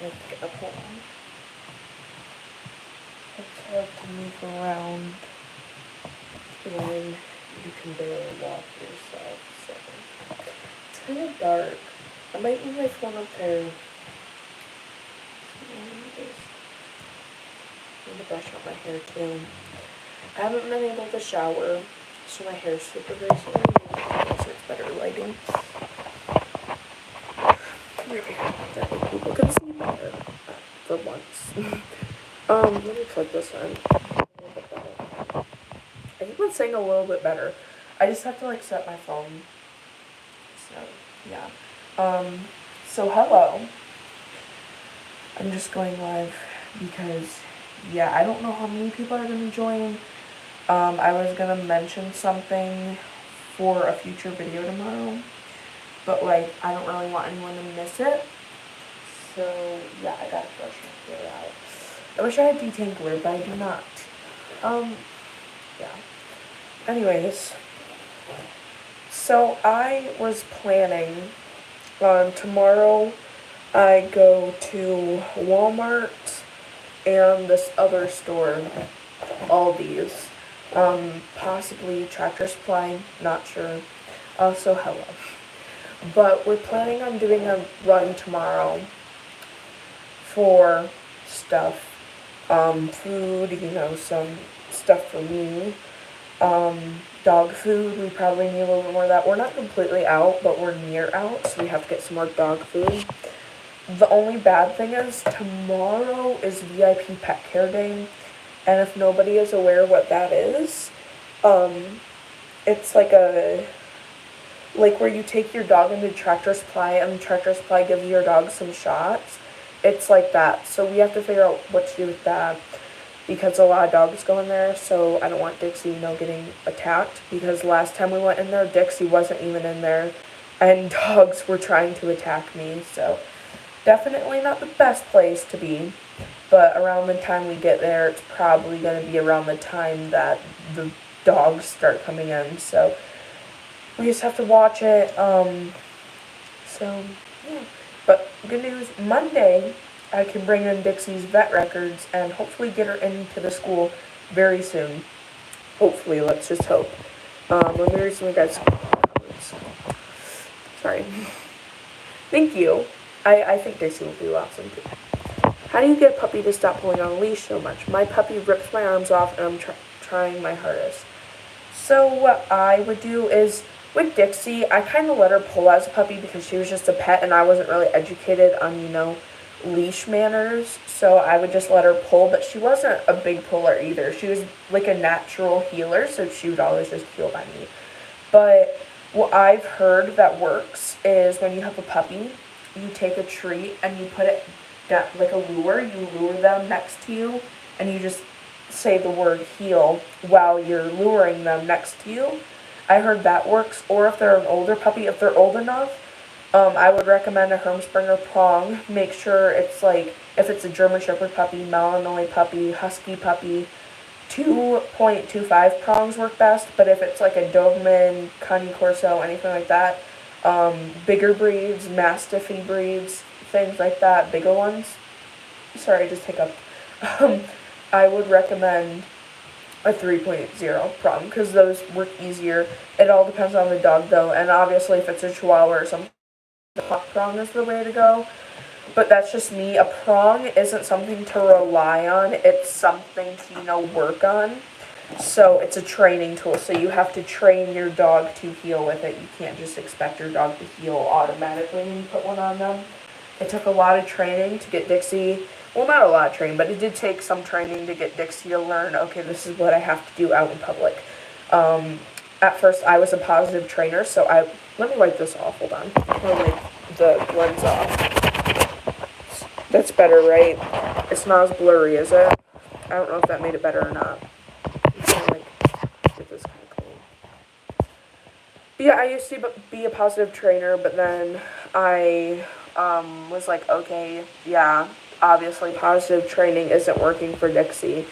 Like, hold on. It's hard to move around when you can barely walk yourself, so it's kind of dark. I might move my phone up there. Need to brush out my hair too. I haven't been able to shower, so my hair's super greasy. So it's better lighting. Maybe that way people can see better for once. Let me plug this in. I think it's saying a little bit better. I just have to like set my phone. So yeah. So hello. I'm just going live because yeah, I don't know how many people are gonna join. I was gonna mention something for a future video tomorrow, but like I don't really want anyone to miss it. So yeah, I gotta brush my hair out. I wish I had detangler, but I do not. Yeah. Anyways, so I was planning on tomorrow I go to Walmart and this other store, Aldi's, possibly Tractor Supply, not sure. Also, hello. But we're planning on doing a run tomorrow for stuff, food, some stuff for me. Dog food, we probably need a little bit more of that. We're not completely out, but we're near out, so we have to get some more dog food. The only bad thing is tomorrow is VIP Pet Care Day, and if nobody is aware what that is, it's like where you take your dog into Tractor Supply and Tractor Supply gives your dog some shots. It's like that, so we have to figure out what to do with that because a lot of dogs go in there, so I don't want Dixie, getting attacked because last time we went in there, Dixie wasn't even in there, and dogs were trying to attack me, so definitely not the best place to be, but around the time we get there, it's probably going to be around the time that the dogs start coming in, so we just have to watch it, so, yeah, but good news, Monday, I can bring in Dixie's vet records and hopefully get her into the school very soon. Hopefully, let's just hope. Let me recently got school records. Sorry. Thank you. I think Dixie will do awesome too. How do you get a puppy to stop pulling on a leash so much? My puppy rips my arms off and I'm trying my hardest. So what I would do is, with Dixie, I kind of let her pull as a puppy because she was just a pet and I wasn't really educated on, leash manners, so I would just let her pull, but she wasn't a big puller either. She was like a natural healer, so she would always just heal by me. But what I've heard that works is when you have a puppy, you take a treat and you put it down, like a lure, you lure them next to you, and you just say the word heal while you're luring them next to you. I heard that works, or if they're an older puppy, if they're old enough, I would recommend a Hermspringer prong. Make sure it's like, if it's a German Shepherd puppy, Malinois puppy, Husky puppy, 2.25 prongs work best, but if it's like a Doberman, Cane Corso, anything like that, bigger breeds, Mastiffy breeds, things like that, bigger ones, sorry, I just hiccuped, I would recommend a 3.0 prong, because those work easier. It all depends on the dog, though, and obviously if it's a Chihuahua or something, the pup prong is the way to go, but that's just me. A prong isn't something to rely on, it's something to, work on, so it's a training tool, so you have to train your dog to heal with it. You can't just expect your dog to heal automatically when you put one on them. It took a lot of training to get Dixie, well, not a lot of training, but it did take some training to get Dixie to learn, okay, this is what I have to do out in public. At first, I was a positive trainer, so let me wipe this off, hold on. I'll wipe the lens off. That's better, right? It's not as blurry, is it? I don't know if that made it better or not. I'm trying to, get this kind of clean. But yeah, I used to be a positive trainer, but then I, was like, okay, yeah, obviously positive training isn't working for Dixie,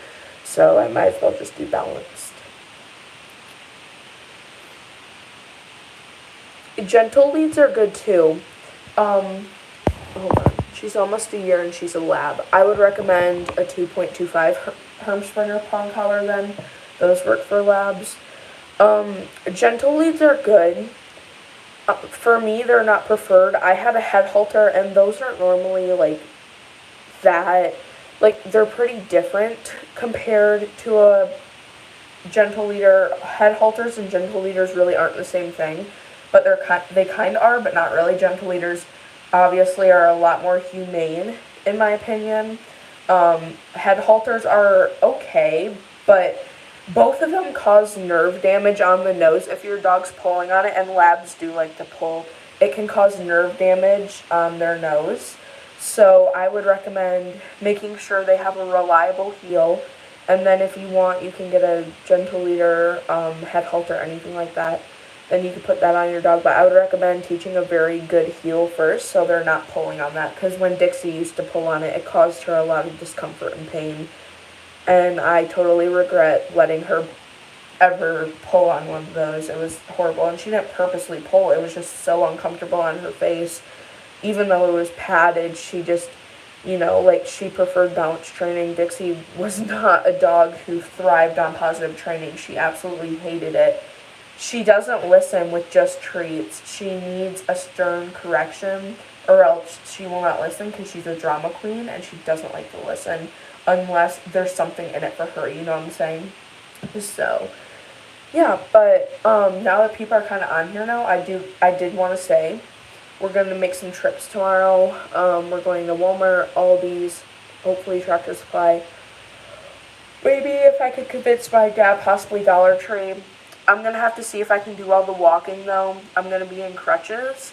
so I might as well just do balanced. Gentle leads are good too. Hold on. She's almost a year and she's a lab. I would recommend a 2.25 Hermspringer prong collar then. Those work for labs. Gentle leads are good. For me, they're not preferred. I had a head halter, and those aren't normally like that. Like, they're pretty different compared to a gentle leader. Head halters and gentle leaders really aren't the same thing, but they kind of are, but not really. Gentle leaders obviously are a lot more humane, in my opinion. Head halters are okay, but both of them cause nerve damage on the nose if your dog's pulling on it, and labs do like to pull. It can cause nerve damage on their nose. So I would recommend making sure they have a reliable heel. And then if you want, you can get a gentle leader, head halter, anything like that. Then you can put that on your dog. But I would recommend teaching a very good heel first so they're not pulling on that. Because when Dixie used to pull on it, it caused her a lot of discomfort and pain. And I totally regret letting her ever pull on one of those. It was horrible. And she didn't purposely pull. It was just so uncomfortable on her face. Even though it was padded, she just, like, she preferred balance training. Dixie was not a dog who thrived on positive training. She absolutely hated it. She doesn't listen with just treats. She needs a stern correction, or else she will not listen because she's a drama queen and she doesn't like to listen unless there's something in it for her, you know what I'm saying? So, yeah, but now that people are kind of on here now, I did want to say we're going to make some trips tomorrow. We're going to Walmart, Aldi's, hopefully Tractor Supply. Maybe if I could convince my dad, possibly Dollar Tree. I'm going to have to see if I can do all the walking, though. I'm going to be in crutches,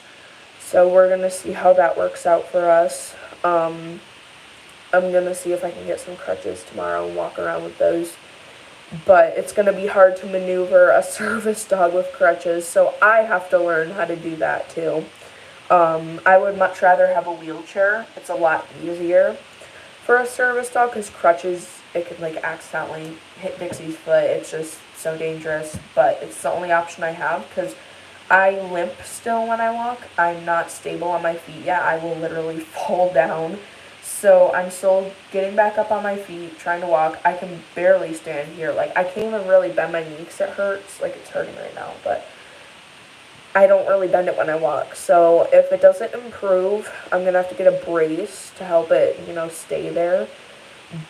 so we're going to see how that works out for us. I'm going to see if I can get some crutches tomorrow and walk around with those. But it's going to be hard to maneuver a service dog with crutches, so I have to learn how to do that, too. I would much rather have a wheelchair. It's a lot easier for a service dog because crutches, it could like accidentally hit Dixie's foot. It's just so dangerous, but it's the only option I have because I limp still when I walk. I'm not stable on my feet yet. I will literally fall down. So I'm still getting back up on my feet, trying to walk. I can barely stand here. Like, I can't even really bend my knee because it hurts. Like, it's hurting right now, but I don't really bend it when I walk. So if it doesn't improve, I'm going to have to get a brace to help it, stay there.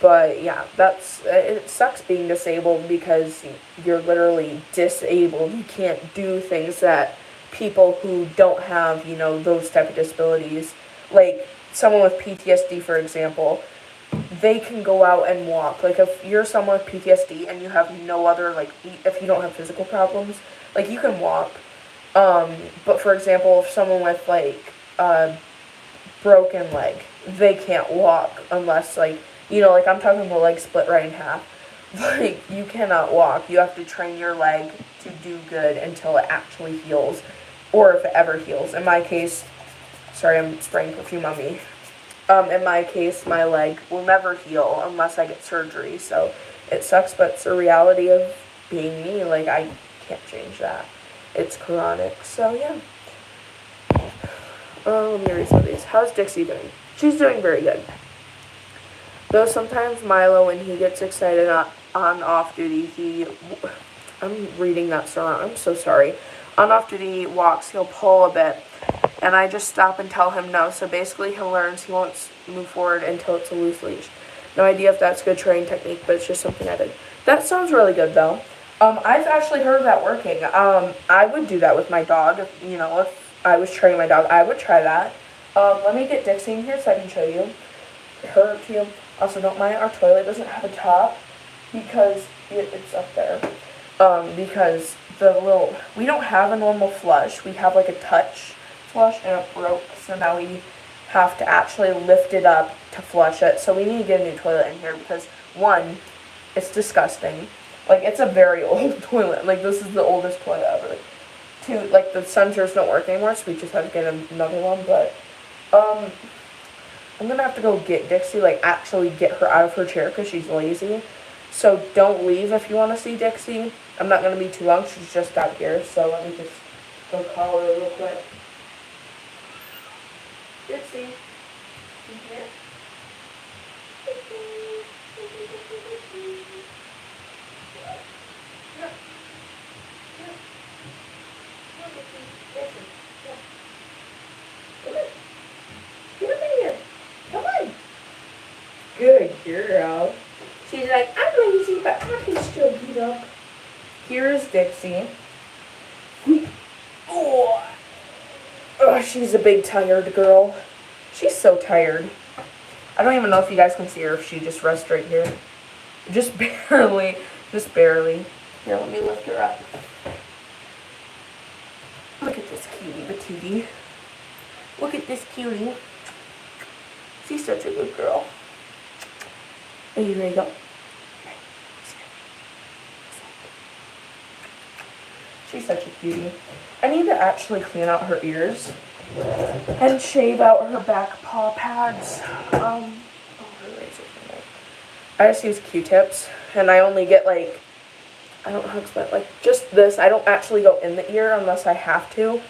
But yeah, it sucks being disabled because you're literally disabled. You can't do things that people who don't have, those type of disabilities, like someone with PTSD, for example, they can go out and walk. Like, if you're someone with PTSD and you have no other, like, if you don't have physical problems, like, you can walk. But for example, if someone with, like, a broken leg, they can't walk unless, like, like, I'm talking about, like, split right in half. Like, you cannot walk. You have to train your leg to do good until it actually heals, or if it ever heals. In my case, sorry, I'm spraying perfume on me. In my case, my leg will never heal unless I get surgery, so it sucks, but it's a reality of being me. Like, I can't change that. It's chronic, so yeah. Let me read some of these. How's Dixie doing? She's doing very good. Though sometimes Milo, when he gets excited on off duty, I'm reading that so wrong. I'm so sorry. On off duty walks, he'll pull a bit, and I just stop and tell him no. So basically, he learns he won't move forward until it's a loose leash. No idea if that's good training technique, but it's just something I did. That sounds really good, though. I've actually heard of that working. I would do that with my dog. If I was training my dog, I would try that. Let me get Dixie in here so I can show you her too. Also, don't mind our toilet doesn't have a top because it's up there. Because we don't have a normal flush. We have like a touch flush and it broke. So now we have to actually lift it up to flush it. So we need to get a new toilet in here because, one, it's disgusting. Like, it's a very old toilet. Like, this is the oldest toilet ever. Two, like, the sensors don't work anymore, so we just have to get another one. But, I'm gonna have to go get Dixie, like, actually get her out of her chair because she's lazy. So don't leave if you want to see Dixie. I'm not gonna be too long. She's just out here. So let me just go call her real quick. Dixie, girl. She's like, I'm lazy, but I can still get up. Here's Dixie. Oh, she's a big tired girl. She's so tired. I don't even know if you guys can see her if she just rests right here. Just barely. Just barely. Here, let me lift her up. Look at this cutie patootie. Look at this cutie. She's such a good girl. There you go. She's such a cutie. I need to actually clean out her ears and shave out her back paw pads. I just use Q-tips, and I only get like, I don't know how to explain, like just this. I don't actually go in the ear unless I have to,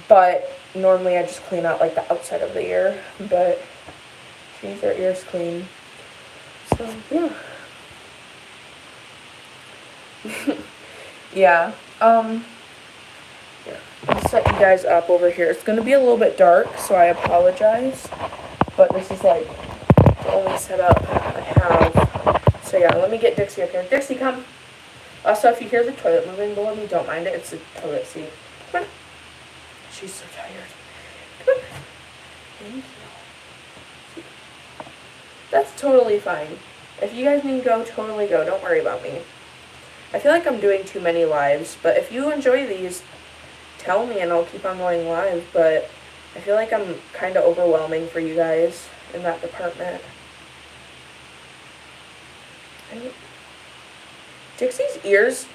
but normally I just clean out like the outside of the ear, but she needs her ears clean. So, yeah. Yeah. Yeah. I'll set you guys up over here. It's going to be a little bit dark, so I apologize. But this is like the only setup I have. So yeah, let me get Dixie up here. Dixie, come. Also, if you hear the toilet moving below me, don't mind it. It's the toilet seat. Come on. She's so tired. Come on. Thank you. That's totally fine. If you guys need to go, totally go. Don't worry about me. I feel like I'm doing too many lives, but if you enjoy these, tell me and I'll keep on going live, but I feel like I'm kind of overwhelming for you guys in that department. Dixie's ears,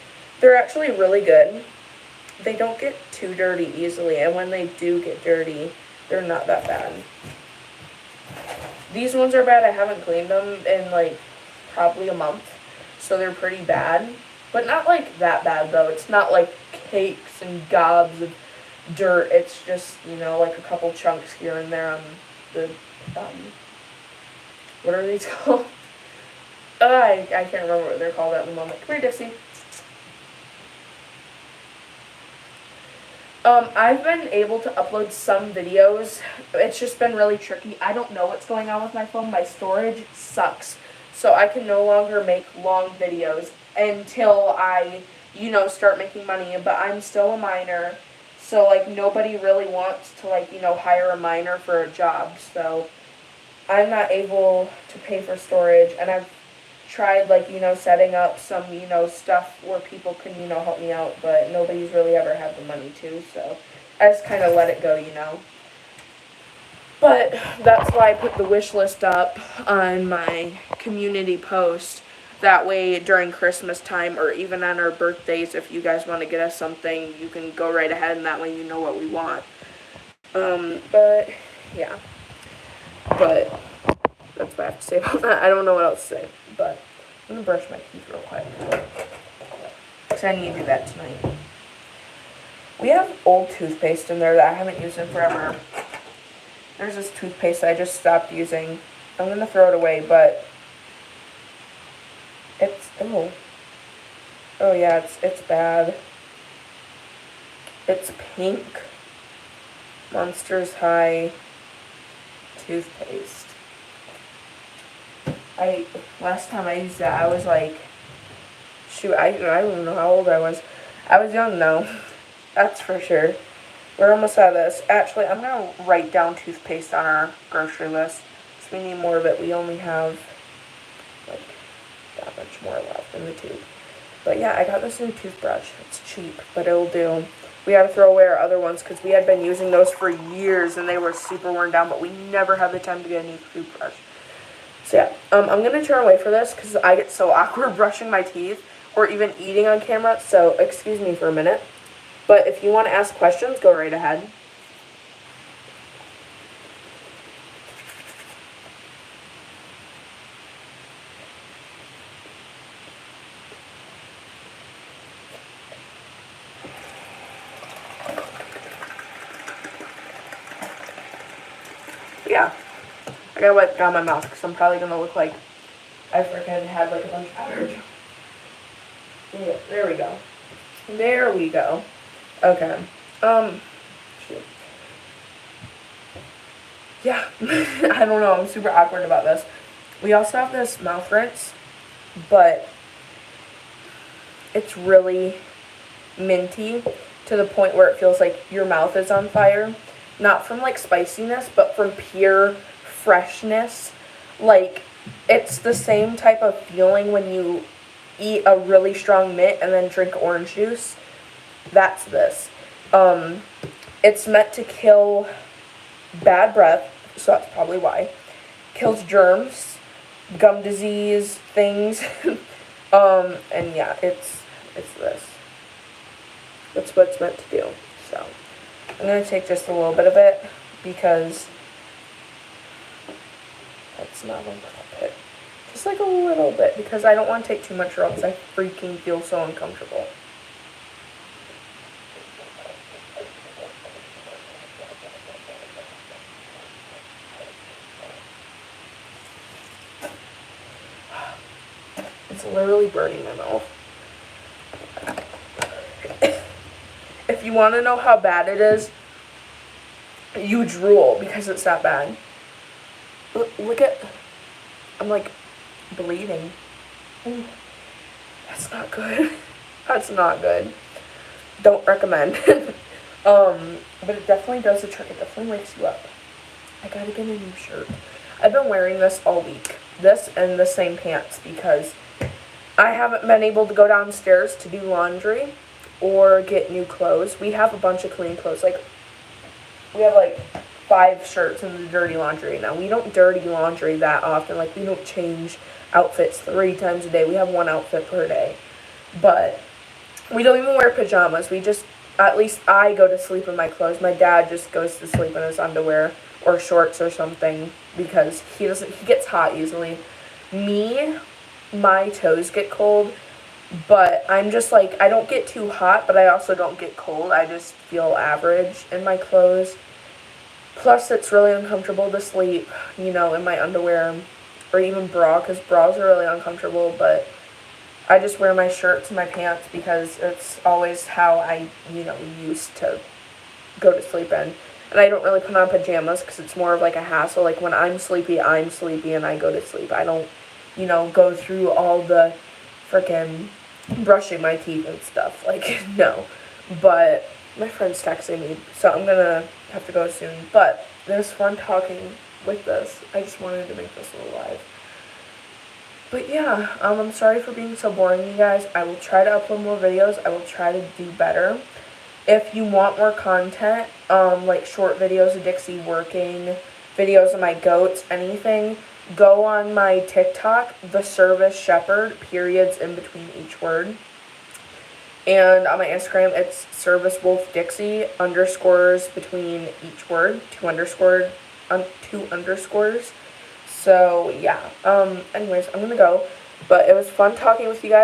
they're actually really good. They don't get too dirty easily, and when they do get dirty, they're not that bad. These ones are bad. I haven't cleaned them in like probably a month, so they're pretty bad. But not like that bad though. It's not like cakes and gobs of dirt. It's just, you know, like a couple chunks here and there on the, what are these called? I can't remember what they're called at the moment. Come here, Dixie. I've been able to upload some videos. It's just been really tricky. I don't know what's going on with my phone. My storage sucks. So I can no longer make long videos until I, you know, start making money. But I'm still a minor. So, like, nobody really wants to, like, you know, hire a minor for a job. So I'm not able to pay for storage. And I've tried, like, you know, setting up some, you know, stuff where people can, you know, help me out, but nobody's really ever had the money to, so I just kind of let it go, you know. But that's why I put the wish list up on my community post. That way, during Christmas time, or even on our birthdays, if you guys want to get us something, you can go right ahead, and that way you know what we want. But, yeah. But that's what I have to say about that. I don't know what else to say, but I'm going to brush my teeth real quick. Because I need to do that tonight. We have old toothpaste in there that I haven't used in forever. There's this toothpaste I just stopped using. I'm going to throw it away, but it's, oh yeah, it's bad. It's pink. Monsters High toothpaste. Last time I used that, I was like, shoot, I don't even know how old I was. I was young though, that's for sure. We're almost out of this. Actually, I'm going to write down toothpaste on our grocery list, because we need more of it. We only have, like, that much more left in the tube. But yeah, I got this new toothbrush. It's cheap, but it'll do. We had to throw away our other ones, because we had been using those for years, and they were super worn down, but we never had the time to get a new toothbrush. So yeah, I'm going to turn away for this because I get so awkward brushing my teeth or even eating on camera, so excuse me for a minute. But if you want to ask questions, go right ahead. Yeah. I gotta wipe down my mouth because I'm probably gonna look like I freaking had like a bunch of powder. Yeah, there we go. There we go. Okay. Shoot. Yeah. I don't know. I'm super awkward about this. We also have this mouth rinse, but it's really minty to the point where it feels like your mouth is on fire. Not from like spiciness, but from pure freshness. Like, it's the same type of feeling when you eat a really strong mint and then drink orange juice. That's this. It's meant to kill bad breath, so that's probably why. Kills germs, gum disease, things. And yeah, it's this. That's what it's meant to do. So I'm gonna take just a little bit of it because that's not a little bit. Just like a little bit, because I don't want to take too much or else I freaking feel so uncomfortable. It's literally burning my mouth. If you want to know how bad it is, you drool because it's that bad. Look at, I'm like bleeding. Ooh, that's not good. That's not good. Don't recommend. But it definitely does the trick. It definitely wakes you up. I gotta get a new shirt. I've been wearing this all week. This and the same pants because I haven't been able to go downstairs to do laundry or get new clothes. We have a bunch of clean clothes. Like, we have like 5 shirts in the dirty laundry now. We don't dirty laundry that often. Like, we don't change outfits 3 times a day. We have 1 outfit per day. But we don't even wear pajamas. We just, at least I go to sleep in my clothes. My dad just goes to sleep in his underwear or shorts or something because he gets hot easily. Me, my toes get cold, but I'm just like, I don't get too hot, but I also don't get cold. I just feel average in my clothes. Plus, it's really uncomfortable to sleep, in my underwear or even bra, because bras are really uncomfortable, but I just wear my shirts and my pants because it's always how I, used to go to sleep in. And I don't really put on pajamas because it's more of like a hassle. Like, when I'm sleepy and I go to sleep. I don't, go through all the freaking brushing my teeth and stuff. Like, no. But my friend's texting me, so I'm gonna have to go soon. But it was fun talking with this. I just wanted to make this a little live. But yeah, I'm sorry for being so boring, you guys. I will try to upload more videos. I will try to do better. If you want more content, like short videos of Dixie working, videos of my goats, anything, go on my TikTok, The Service Shepherd, periods in between each word. And on my Instagram, it's Service Wolf Dixie, underscores between each word, 2 underscores. So, yeah. Anyways, I'm gonna go. But it was fun talking with you guys.